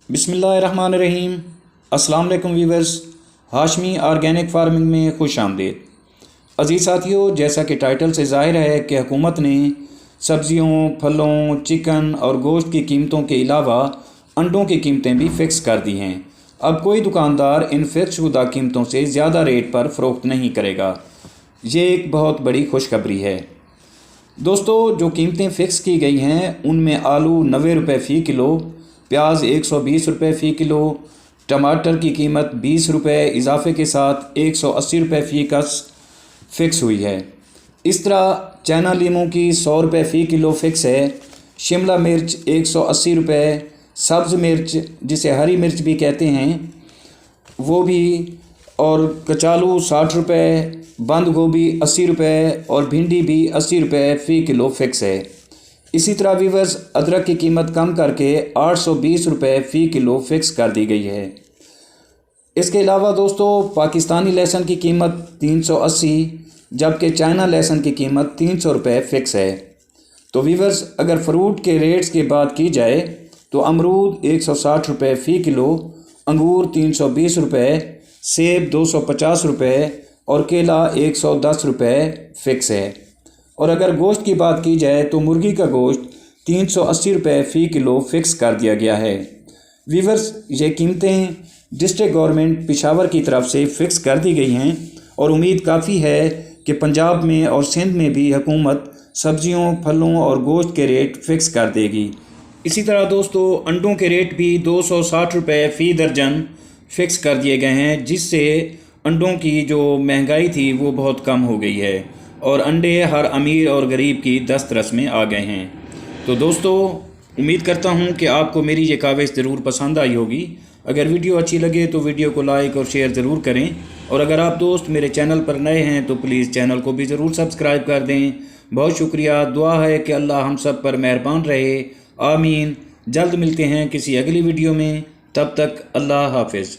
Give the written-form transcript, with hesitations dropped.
बिस्मिल्लाहिर्रहमानिर्रहीम। अस्सलाम वालेकुम वीवर्स, हाशमी ऑर्गेनिक फार्मिंग में खुश आमदीद। अज़ीज़ साथियों, जैसा कि टाइटल से ज़ाहिर है कि हुकूमत ने सब्ज़ियों, फलों, चिकन और गोश्त की कीमतों के अलावा अंडों की कीमतें भी फ़िक्स कर दी हैं। अब कोई दुकानदार इन फ़िक्स शुदा कीमतों से ज़्यादा रेट पर फ़रोख्त नहीं करेगा। ये एक बहुत बड़ी खुशखबरी है। दोस्तों, जो कीमतें फ़िक्स की गई हैं उनमें आलू 90 रुपये फ़ी किलो, प्याज 120 रुपये फ़ी किलो, टमाटर की कीमत 20 रुपये इजाफे के साथ 180 रुपये फ़ी कस फ़िक्स हुई है। इस तरह चाइना लीमू की 100 रुपये फ़ी किलो फ़िक्स है। शिमला मिर्च 180 रुपये, सब्ज़ मिर्च जिसे हरी मिर्च भी कहते हैं वो भी, और कचालू 60 रुपये, बंद गोभी 80 रुपये और भिंडी भी 80 रुपये फ़ी किलो फ़िक्स है। इसी तरह वीवर्स, अदरक की कीमत कम करके 820 रुपये फ़ी किलो फ़िक्स कर दी गई है। इसके अलावा दोस्तों, पाकिस्तानी लहसुन की कीमत 380, जबकि चाइना लहसुन की कीमत 300 रुपये फ़िक्स है। तो वीवर्स, अगर फ्रूट के रेट्स की बात की जाए तो अमरूद 160 रुपये फ़ी किलो, अंगूर 320 रुपये, सेब 250 रुपये और केला 110 रुपये फ़िक्स है। और अगर गोश्त की बात की जाए तो मुर्गी का गोश्त 380 रुपये फ़ी किलो फ़िक्स कर दिया गया है। वीवर्स, ये कीमतें डिस्ट्रिक्ट गवर्नमेंट पेशावर की तरफ से फ़िक्स कर दी गई हैं और उम्मीद काफ़ी है कि पंजाब में और सिंध में भी हुकूमत सब्ज़ियों, फलों और गोश्त के रेट फ़िक्स कर देगी। इसी तरह दोस्तों, अंडों के रेट भी 260 रुपये फ़ी दर्जन फ़िक्स कर दिए गए हैं, जिससे अंडों की जो महंगाई थी वो बहुत कम हो गई है और अंडे हर अमीर और गरीब की दस्तरस में आ गए हैं। तो दोस्तों, उम्मीद करता हूँ कि आपको मेरी ये काविश ज़रूर पसंद आई होगी। अगर वीडियो अच्छी लगे तो वीडियो को लाइक और शेयर ज़रूर करें, और अगर आप दोस्त मेरे चैनल पर नए हैं तो प्लीज़ चैनल को भी ज़रूर सब्सक्राइब कर दें। बहुत शुक्रिया। दुआ है कि अल्लाह हम सब पर मेहरबान रहे। आमीन। जल्द मिलते हैं किसी अगली वीडियो में। तब तक अल्लाह हाफिज़।